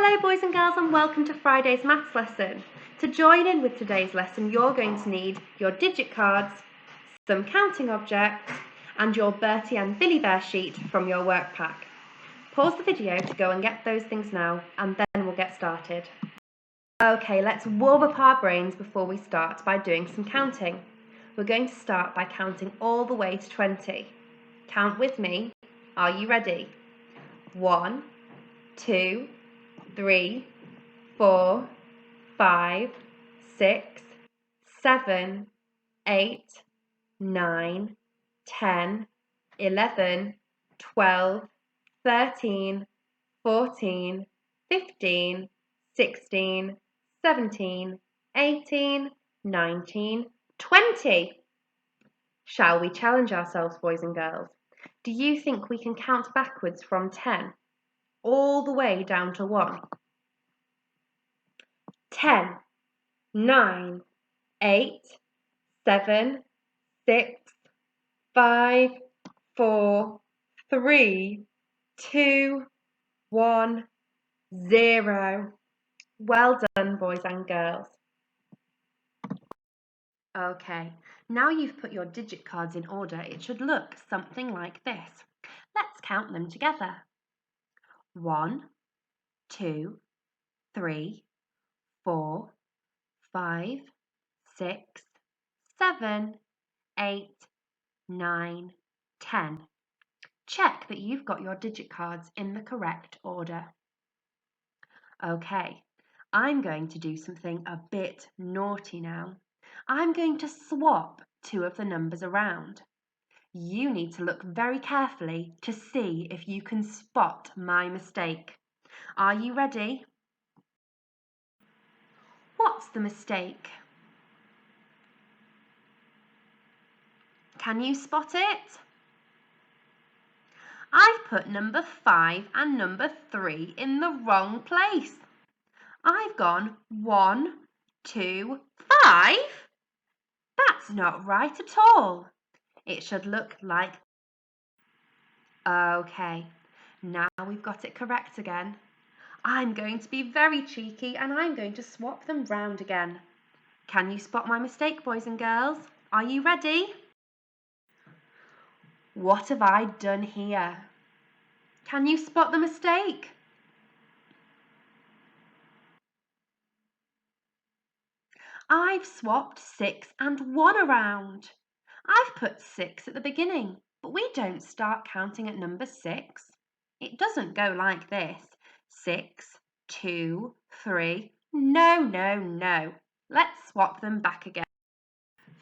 Hello boys and girls and welcome to Friday's maths lesson. To join in with today's lesson you're going to need your digit cards, some counting objects and your Bertie and Billy Bear sheet from your work pack. Pause the video to go and get those things now and then we'll get started. Okay, let's warm up our brains before we start by doing some counting. We're going to start by counting all the way to 20. Count with me. Are you ready? 1, 2, 3, 4, 5, 6, 7, 8, 9, 10, 11, 12, 13, 14, 15, 16, 17, 18, 19, 20. Shall we challenge ourselves, boys and girls? Do you think we can count backwards from 10? All the way down to 1. 10, 9, 8, 7, 6, 5, 4, 3, 2, 1, 0. Well done, boys and girls. Okay, now you've put your digit cards in order, it should look something like this. Let's count them together. 1, 2, 3, 4, 5, 6, 7, 8, 9, 10. Check that you've got your digit cards in the correct order. Okay, I'm going to do something a bit naughty now. I'm going to swap two of the numbers around. You need to look very carefully to see if you can spot my mistake. Are you ready? What's the mistake? Can you spot it? I've put number 5 and number 3 in the wrong place. I've gone 1, 2, 5. That's not right at all. It should look like... Okay, now we've got it correct again. I'm going to be very cheeky and I'm going to swap them round again. Can you spot my mistake, boys and girls? Are you ready? What have I done here? Can you spot the mistake? I've swapped 6 and 1 around. I've put 6 at the beginning, but we don't start counting at number 6. It doesn't go like this. 6, 2, 3. No. Let's swap them back again.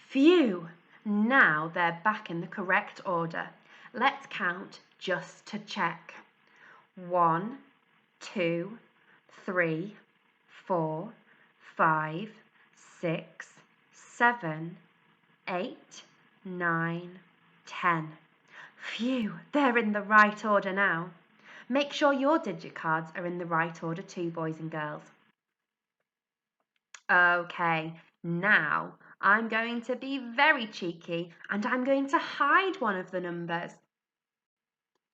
Phew! Now they're back in the correct order. Let's count just to check. 1, 2, 3, 4, 5, 6, 7, 8, 9, 10. Phew, they're in the right order now. Make sure your digit cards are in the right order too, boys and girls. Okay, now I'm going to be very cheeky and I'm going to hide one of the numbers.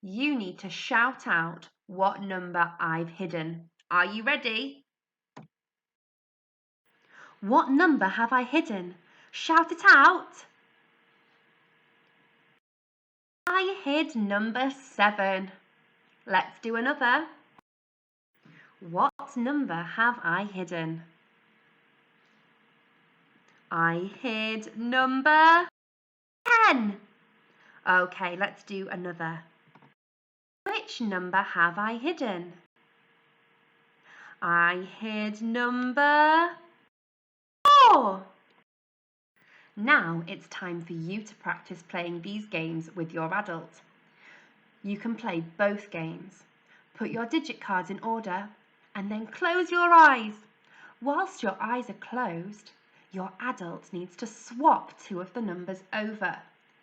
You need to shout out what number I've hidden. Are you ready? What number have I hidden? Shout it out. I hid number 7. Let's do another. What number have I hidden? I hid number 10. Okay, let's do another. Which number have I hidden? I hid number 4. Now it's time for you to practice playing these games with your adult. You can play both games. Put your digit cards in order and then close your eyes. Whilst your eyes are closed, your adult needs to swap two of the numbers over.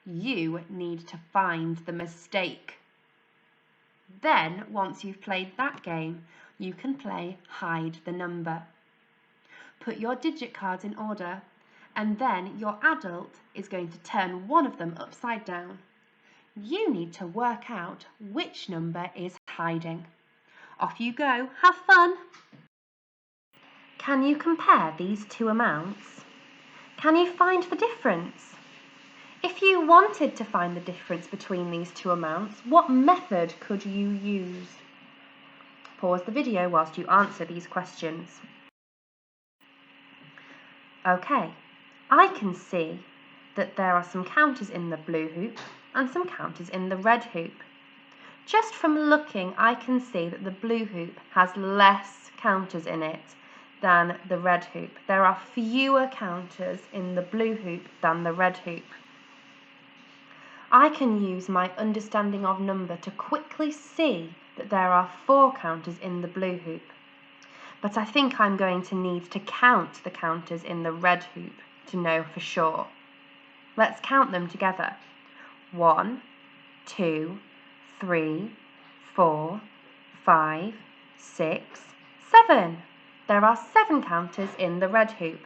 You need to find the mistake. Then, once you've played that game, you can play hide the number. Put your digit cards in order and then your adult is going to turn one of them upside down. You need to work out which number is hiding. Off you go, have fun! Can you compare these two amounts? Can you find the difference? If you wanted to find the difference between these two amounts, what method could you use? Pause the video whilst you answer these questions. Okay, I can see that there are some counters in the blue hoop and some counters in the red hoop. Just from looking, I can see that the blue hoop has less counters in it than the red hoop. There are fewer counters in the blue hoop than the red hoop. I can use my understanding of number to quickly see that there are 4 counters in the blue hoop. But I think I'm going to need to count the counters in the red hoop to know for sure. Let's count them together. 1, 2, 3, 4, 5, 6, 7. There are 7 counters in the red hoop.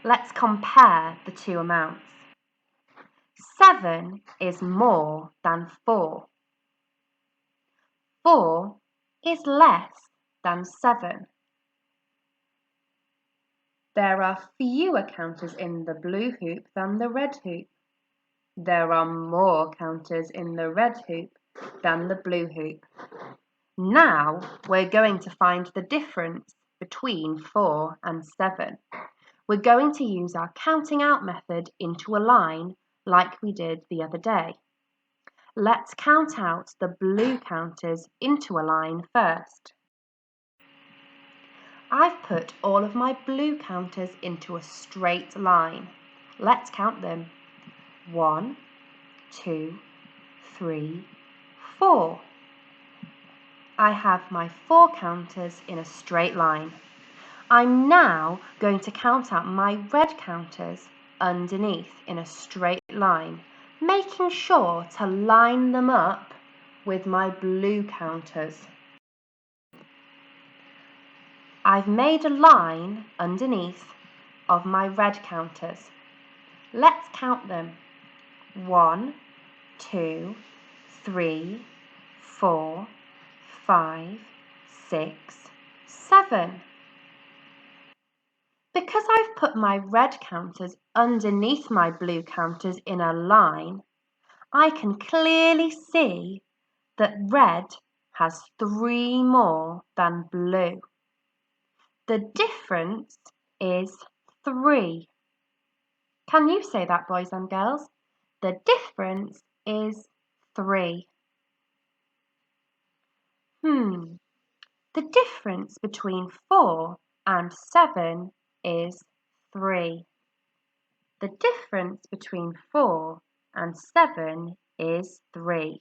Let's compare the two amounts. 7 is more than 4. 4 is less than 7. There are fewer counters in the blue hoop than the red hoop. There are more counters in the red hoop than the blue hoop. Now we're going to find the difference between 4 and 7. We're going to use our counting out method into a line like we did the other day. Let's count out the blue counters into a line first. I've put all of my blue counters into a straight line. Let's count them. 1, 2, 3, 4. I have my 4 counters in a straight line. I'm now going to count out my red counters underneath in a straight line, making sure to line them up with my blue counters. I've made a line underneath of my red counters. Let's count them. 1, 2, 3, 4, 5, 6, 7. Because I've put my red counters underneath my blue counters in a line, I can clearly see that red has 3 more than blue. The difference is 3. Can you say that, boys and girls? The difference is 3. The difference between 4 and 7 is 3. The difference between 4 and 7 is 3.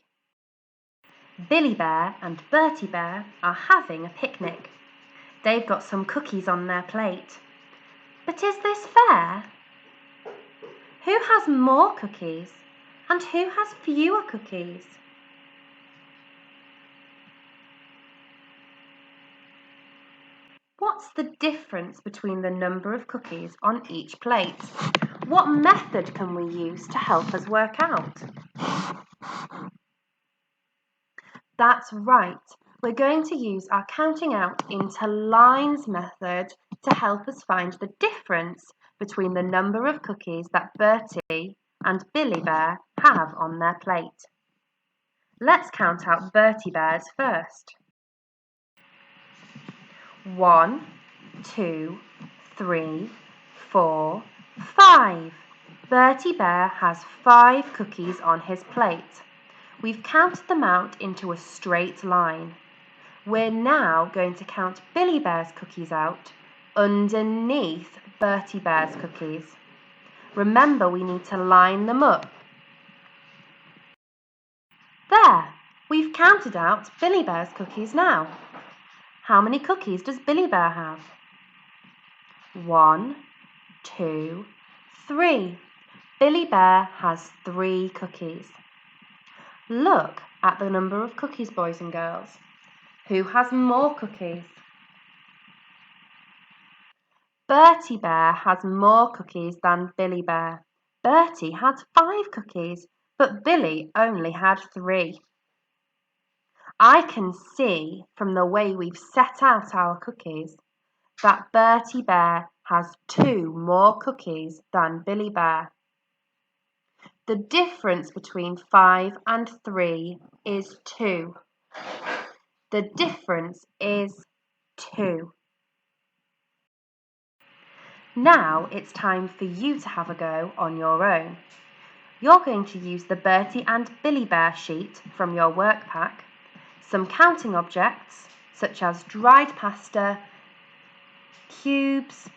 Billy Bear and Bertie Bear are having a picnic. They've got some cookies on their plate. But is this fair? Who has more cookies and who has fewer cookies? What's the difference between the number of cookies on each plate? What method can we use to help us work out? That's right. We're going to use our counting out into lines method to help us find the difference between the number of cookies that Bertie and Billy Bear have on their plate. Let's count out Bertie Bear's first. 1, 2, 3, 4, 5. Bertie Bear has 5 cookies on his plate. We've counted them out into a straight line. We're now going to count Billy Bear's cookies out underneath Bertie Bear's cookies. Remember, we need to line them up. There, we've counted out Billy Bear's cookies now. How many cookies does Billy Bear have? 1, 2, 3. Billy Bear has 3 cookies. Look at the number of cookies, boys and girls. Who has more cookies? Bertie Bear has more cookies than Billy Bear. Bertie had 5 cookies, but Billy only had 3. I can see from the way we've set out our cookies that Bertie Bear has 2 more cookies than Billy Bear. The difference between 5 and 3 is 2. The difference is 2. Now it's time for you to have a go on your own. You're going to use the Bertie and Billy Bear sheet from your work pack, some counting objects such as dried pasta, cubes,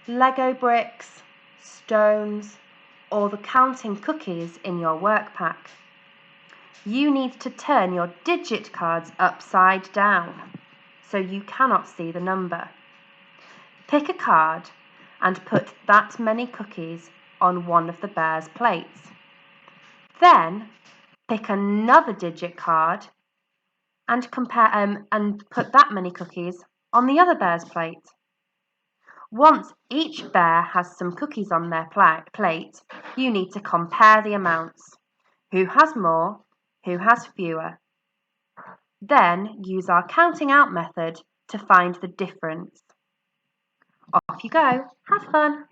Lego bricks, stones, or the counting cookies in your work pack. You need to turn your digit cards upside down so you cannot see the number. Pick a card and put that many cookies on one of the bear's plates. Then pick another digit card and put that many cookies on the other bear's plate. Once each bear has some cookies on their plate, you need to compare the amounts. Who has more? Who has fewer? Then use our counting out method to find the difference. Off you go. Have fun!